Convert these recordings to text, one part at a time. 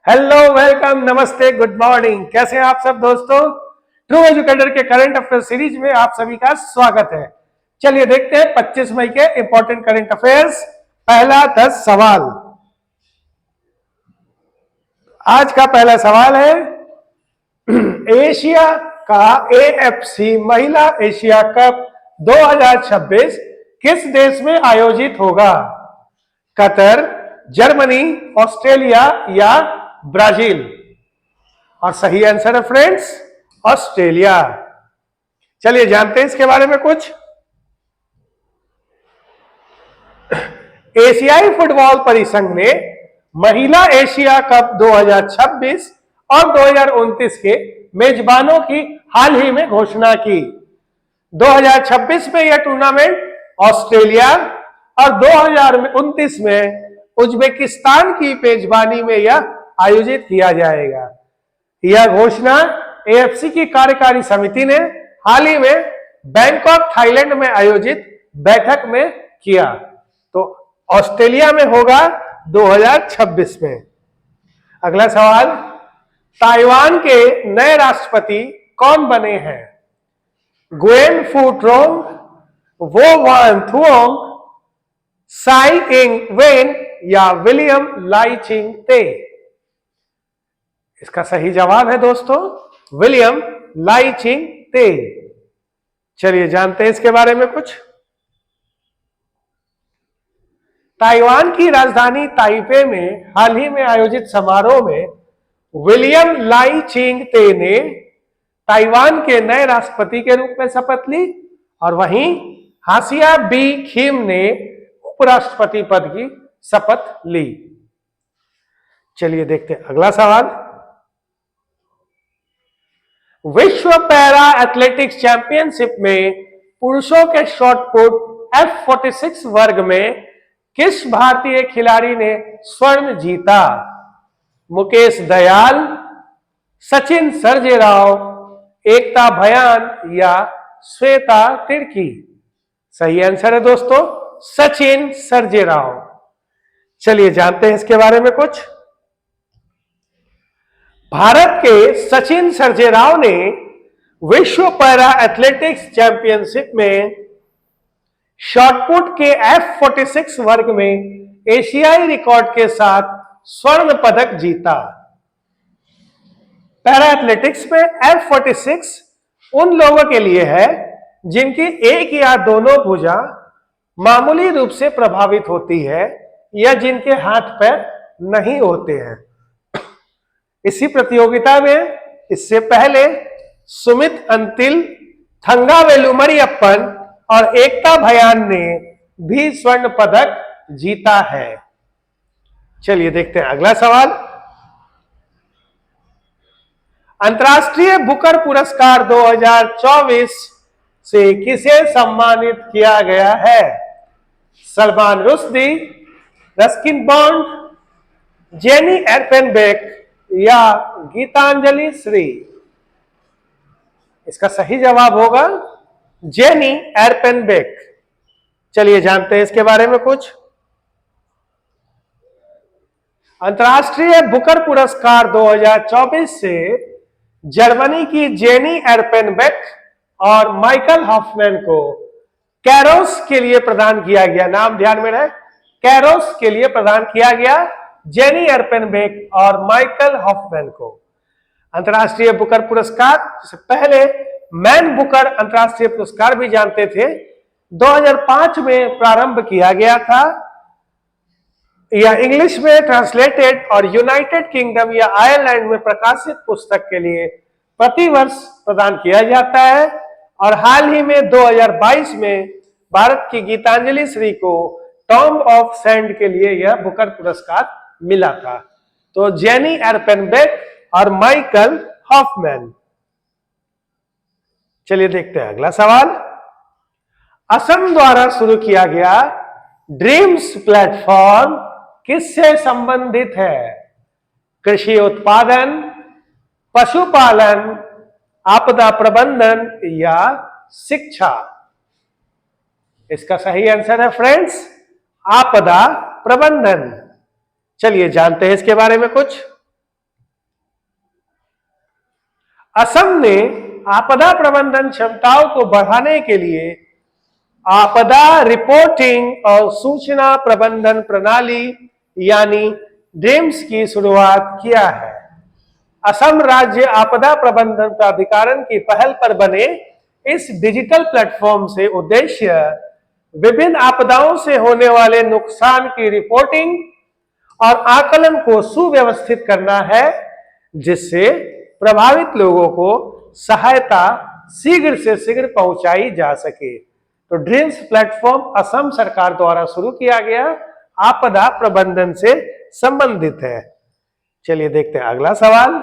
Hello, welcome, नमस्ते, good morning. कैसे हैं आप सब दोस्तों? ट्रू एजुकेटर के करंट अफेयर सीरीज में आप सभी का स्वागत है। चलिए देखते हैं 25 मई के इंपॉर्टेंट करंट अफेयर्स। पहला 10 सवाल। आज का पहला सवाल है, एशिया का एएफसी महिला एशिया कप 2026 किस देश में आयोजित होगा? कतर, जर्मनी, ऑस्ट्रेलिया या ब्राजील? और सही आंसर है फ्रेंड्स, ऑस्ट्रेलिया। चलिए जानते हैं इसके बारे में कुछ। एशियाई फुटबॉल परिसंघ ने महिला एशिया कप 2026 और 2029 के मेजबानों की हाल ही में घोषणा की। 2026 में यह टूर्नामेंट ऑस्ट्रेलिया और 2029 में उज्बेकिस्तान की मेजबानी में यह आयोजित किया जाएगा। यह घोषणा एएफसी की कार्यकारी समिति ने हाल ही में बैंकॉक, थाईलैंड में आयोजित बैठक में किया। तो ऑस्ट्रेलिया में होगा 2026 में। अगला सवाल, ताइवान के नए राष्ट्रपति कौन बने हैं? गुएन फू ट्रोंग, वो वान थुओंग, साई इंग वेन या विलियम लाई चिंग ते? इसका सही जवाब है दोस्तों विलियम लाई चिंग ते। चलिए जानते हैं इसके बारे में कुछ। ताइवान की राजधानी ताइपे में हाल ही में आयोजित समारोह में विलियम लाई चिंग ते ने ताइवान के नए राष्ट्रपति के रूप में शपथ ली और वहीं हासिया बी खिम ने उपराष्ट्रपति पद की शपथ ली। चलिए देखते हैं अगला सवाल। विश्व पैरा एथलेटिक्स चैंपियनशिप में पुरुषों के शॉट पुट F46 वर्ग में किस भारतीय खिलाड़ी ने स्वर्ण जीता? मुकेश दयाल, सचिन सर्जेराव, एकता भयान या श्वेता तिर्की? सही आंसर है दोस्तों सचिन सर्जेराव। चलिए जानते हैं इसके बारे में कुछ। भारत के सचिन सर्जेराव ने विश्व पैरा एथलेटिक्स चैंपियनशिप में शॉटपुट के F46 वर्ग में एशियाई रिकॉर्ड के साथ स्वर्ण पदक जीता। पैरा एथलेटिक्स में F46 उन लोगों के लिए है जिनकी एक या दोनों भुजा मामूली रूप से प्रभावित होती है या जिनके हाथ पैर नहीं होते हैं। इसी प्रतियोगिता में इससे पहले सुमित अंतिल, थंगावेलु मरियप्पन और एकता भयान ने भी स्वर्ण पदक जीता है। चलिए देखते हैं अगला सवाल। अंतर्राष्ट्रीय बुकर पुरस्कार 2024 से किसे सम्मानित किया गया है? Salman Rushdie, Ruskin Bond, Jenny Erpenbeck या गीतांजलि श्री? इसका सही जवाब होगा जेनी एर्पेनबेक। चलिए जानते हैं इसके बारे में कुछ। अंतर्राष्ट्रीय बुकर पुरस्कार 2024 से जर्मनी की जेनी एर्पेनबेक और माइकल हॉफमैन को कैरोस के लिए प्रदान किया गया। नाम ध्यान में रहे, कैरोस के लिए प्रदान किया गया जेनी एर्पेनबेक और माइकल हॉफमैन को। अंतर्राष्ट्रीय बुकर पुरस्कार, जिसे पहले मैन बुकर अंतर्राष्ट्रीय पुरस्कार भी जानते थे, 2005 में प्रारंभ किया गया था। यह इंग्लिश में ट्रांसलेटेड और यूनाइटेड किंगडम या आयरलैंड में प्रकाशित पुस्तक के लिए प्रतिवर्ष प्रदान किया जाता है और हाल ही में 2022 में भारत की गीतांजलि श्री को टॉम्ब ऑफ सैंड के लिए यह बुकर पुरस्कार मिला था। तो जेनी एर्पेनबेक और माइकल हॉफमैन। चलिए देखते हैं अगला सवाल। असम द्वारा शुरू किया गया ड्रीम्स प्लेटफॉर्म किससे संबंधित है? कृषि उत्पादन, पशुपालन, आपदा प्रबंधन या शिक्षा? इसका सही आंसर है फ्रेंड्स आपदा प्रबंधन। चलिए जानते हैं इसके बारे में कुछ। असम ने आपदा प्रबंधन क्षमताओं को बढ़ाने के लिए आपदा रिपोर्टिंग और सूचना प्रबंधन प्रणाली यानी ड्रीम्स की शुरुआत किया है। असम राज्य आपदा प्रबंधन प्राधिकरण की पहल पर बने इस डिजिटल प्लेटफॉर्म से उद्देश्य विभिन्न आपदाओं से होने वाले नुकसान की रिपोर्टिंग और आकलन को सुव्यवस्थित करना है, जिससे प्रभावित लोगों को सहायता शीघ्र से शीघ्र पहुंचाई जा सके। तो ड्रीम्स प्लेटफॉर्म असम सरकार द्वारा शुरू किया गया आपदा प्रबंधन से संबंधित है। चलिए देखते हैं अगला सवाल।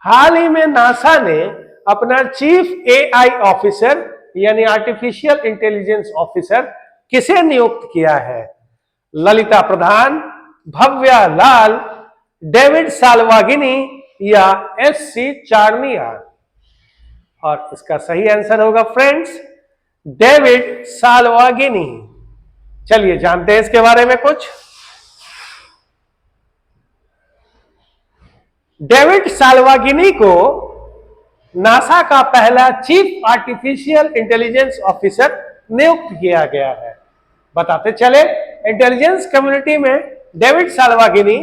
हाल ही में नासा ने अपना चीफ एआई ऑफिसर यानी आर्टिफिशियल इंटेलिजेंस ऑफिसर किसे नियुक्त किया है? ललिता प्रधान, भव्या लाल, डेविड साल्वागिनी या एससी चार्निया? और इसका सही आंसर होगा फ्रेंड्स डेविड साल्वागिनी। चलिए जानते हैं इसके बारे में कुछ। डेविड साल्वागिनी को नासा का पहला चीफ आर्टिफिशियल इंटेलिजेंस ऑफिसर नियुक्त किया गया है। बताते चले, इंटेलिजेंस कम्युनिटी में डेविड साल्वागिनी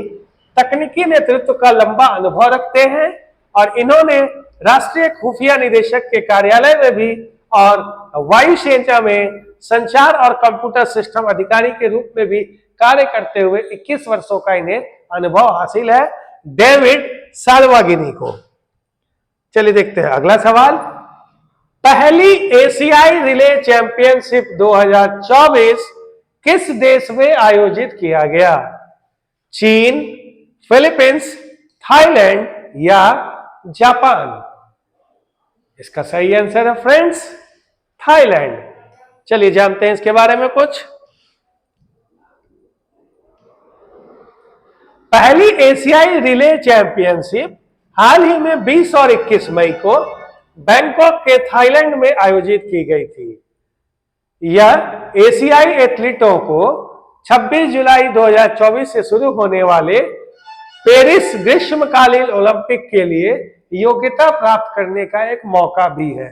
तकनीकी नेतृत्व का लंबा अनुभव रखते हैं और इन्होंने राष्ट्रीय खुफिया निदेशक के कार्यालय में भी और वायुसेना में संचार और कंप्यूटर सिस्टम अधिकारी के रूप में भी कार्य करते हुए 21 वर्षों का इन्हें अनुभव हासिल है डेविड साल्वागिनी को। चलिए देखते हैं अगला सवाल। पहली एशियाई रिले चैंपियनशिप 2024 किस देश में आयोजित किया गया? चीन, फिलीपींस, थाईलैंड या जापान? इसका सही आंसर है फ्रेंड्स थाईलैंड। चलिए जानते हैं इसके बारे में कुछ। पहली एशियाई रिले चैंपियनशिप हाल ही में 20 और 21 मई को बैंकॉक के थाईलैंड में आयोजित की गई थी। यह एशियाई एथलीटों को 26 जुलाई 2024 से शुरू होने वाले पेरिस ग्रीष्मकालीन ओलंपिक के लिए योग्यता प्राप्त करने का एक मौका भी है।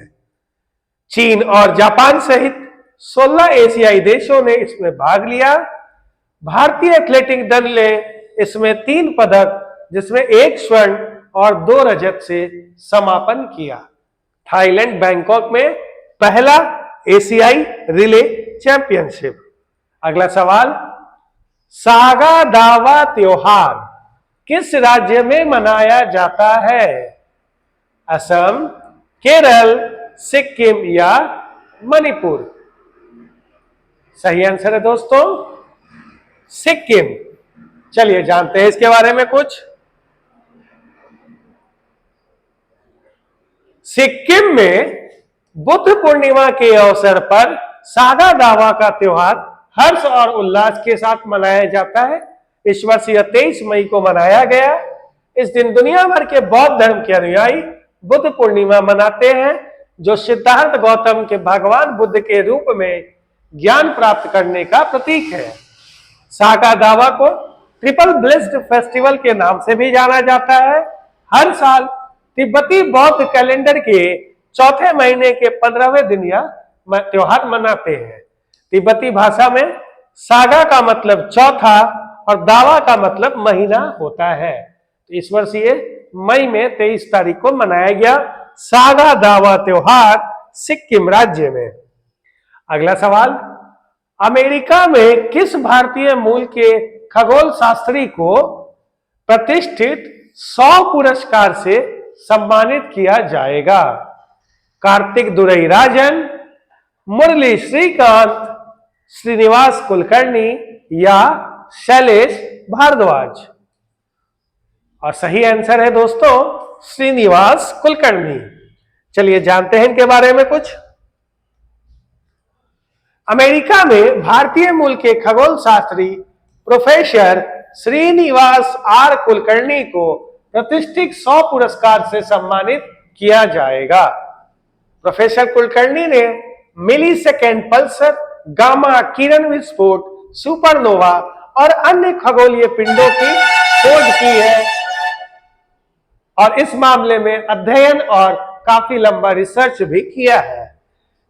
चीन और जापान सहित 16 एशियाई देशों ने इसमें भाग लिया। भारतीय एथलेटिक दल ने इसमें 3 पदक, जिसमें 1 स्वर्ण और 2 रजत से समापन किया। थाईलैंड बैंकॉक में पहला एशियाई रिले चैंपियनशिप। अगला सवाल। सागा दावा त्योहार किस राज्य में मनाया जाता है? असम, केरल, सिक्किम या मणिपुर? सही आंसर है दोस्तों सिक्किम। चलिए जानते हैं इसके बारे में कुछ। सिक्किम में बुद्ध पूर्णिमा के अवसर पर सागा दावा का त्योहार हर्ष और उल्लास के साथ मनाया जाता है। इस वर्ष यह 23 मई को मनाया गया। इस दिन दुनिया भर के बौद्ध धर्म के अनुयायी बुद्ध पूर्णिमा मनाते हैं, जो सिद्धार्थ गौतम के भगवान बुद्ध के रूप में ज्ञान प्राप्त करने का प्रतीक है। सागा दावा को ट्रिपल ब्लेस्ड फेस्टिवल के नाम से भी जाना जाता है। हर साल तिब्बती बौद्ध कैलेंडर के चौथे महीने के 15वें दिन यह त्योहार मनाते हैं। तिब्बती भाषा में सागा का मतलब चौथा और दावा का मतलब महीना होता है। इस वर्ष ये मई में 23 तारीख को मनाया गया सागा दावा त्योहार सिक्किम राज्य में। अगला सवाल। अमेरिका में किस भारतीय मूल के खगोल शास्त्री को प्रतिष्ठित 100 पुरस्कार से सम्मानित किया जाएगा? कार्तिक दुरईराजन, मुरली श्रीकांत, श्रीनिवास कुलकर्णी या शैलेश भारद्वाज? और सही आंसर है दोस्तों श्रीनिवास कुलकर्णी। चलिए जानते हैं इनके बारे में कुछ। अमेरिका में भारतीय मूल के खगोल शास्त्री प्रोफेसर श्रीनिवास आर कुलकर्णी को प्रतिष्ठित 100 पुरस्कार से सम्मानित किया जाएगा। प्रोफेसर कुलकर्णी ने मिलीसेकेंड पल्सर, गामा किरण विस्फोट, सुपरनोवा और अन्य खगोलीय पिंडों की खोज की है और इस मामले में अध्ययन और काफी लंबा रिसर्च भी किया है।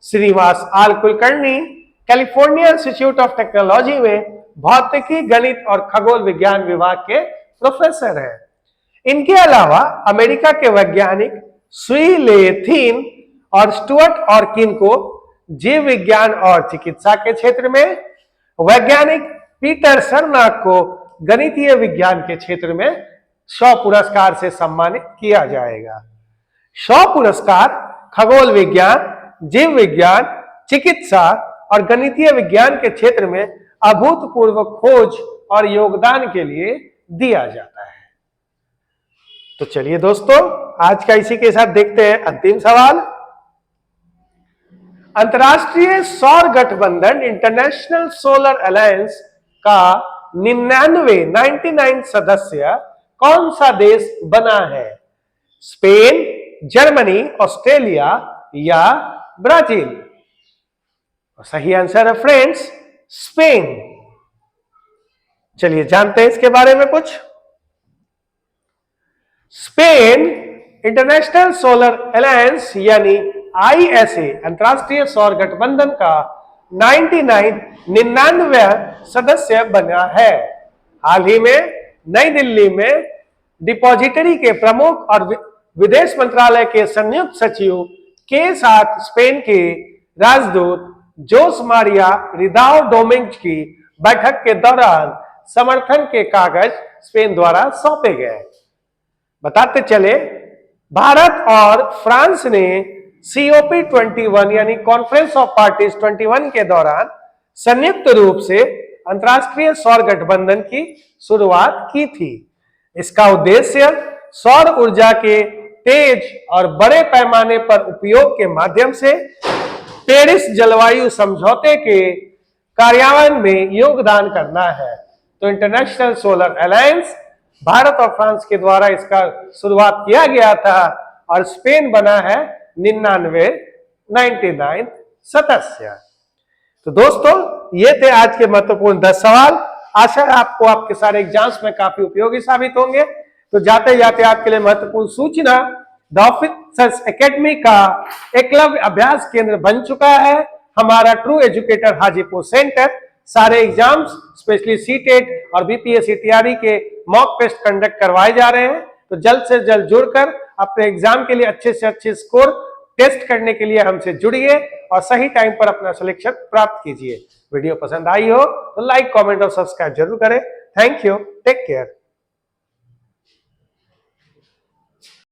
Srinivas R Kulkarni California Institute of Technology में भौतिकी, गणित और खगोल विज्ञान विभाग के प्रोफेसर हैं। इनके अलावा अमेरिका के वैज्ञानिक सुई ले थिन और स्टुअर्ट ऑर्किन को जीव विज्ञान और चिकित्सा के क्षेत्र में, वैज्ञानिक पीटर सरनाक को गणितीय विज्ञान के क्षेत्र में शॉ पुरस्कार से सम्मानित किया जाएगा। शॉ पुरस्कार खगोल विज्ञान, जीव विज्ञान, चिकित्सा और गणितीय विज्ञान के क्षेत्र में अभूतपूर्व खोज और योगदान के लिए दिया जाता है। तो चलिए दोस्तों, आज का इसी के साथ देखते हैं अंतिम सवाल। अंतर्राष्ट्रीय सौर गठबंधन इंटरनेशनल सोलर अलायंस का 99 सदस्य कौन सा देश बना है? स्पेन, जर्मनी, ऑस्ट्रेलिया या ब्राजील? सही आंसर है फ्रेंड्स स्पेन। चलिए जानते हैं इसके बारे में कुछ। स्पेन इंटरनेशनल सोलर अलायंस यानी ISA अंतर्राष्ट्रीय सौर गठबंधन का 99 सदस्य बना है। हाल ही में नई दिल्ली में डिपॉजिटरी के प्रमुख और विदेश मंत्रालय के संयुक्त सचिव के साथ स्पेन के राजदूत जोस मारिया रिदाओ डोमिंग की बैठक के दौरान समर्थन के कागज स्पेन द्वारा सौंपे गए। बताते चले, भारत और फ्रांस ने COP21 यानी कॉन्फ्रेंस ऑफ पार्टीज 21 के दौरान संयुक्त रूप से अंतर्राष्ट्रीय सौर गठबंधन की शुरुआत की थी। इसका उद्देश्य सौर ऊर्जा के तेज और बड़े पैमाने पर उपयोग के माध्यम से पेरिस जलवायु समझौते के कार्यान्वयन में योगदान करना है। तो इंटरनेशनल सोलर अलायंस भारत और फ्रांस के द्वारा इसका शुरुआत किया गया था और स्पेन बना है 99 सदस्य। तो दोस्तों, ये थे आज के महत्वपूर्ण 10 सवाल। आशा है आपको आपके सारे एग्जाम्स में काफी उपयोगी साबित होंगे। तो जाते जाते आपके लिए महत्वपूर्ण सूचना, द ऑफिसर्स एकेडमी का एकलव्य अभ्यास केंद्र बन चुका है। हमारा ट्रू एजुकेटर हाजीपुर सेंटर सारे एग्जाम्स स्पेशली सीटेट और बीपीएससी तैयारी के मॉक टेस्ट कंडक्ट करवाए जा रहे हैं। तो जल्द से जल्द जुड़कर अपने एग्जाम के लिए अच्छे से अच्छे स्कोर टेस्ट करने के लिए हमसे जुड़िए और सही टाइम पर अपना सिलेक्शन प्राप्त कीजिए। वीडियो पसंद आई हो तो लाइक, कमेंट और सब्सक्राइब जरूर करें। Thank you, take care.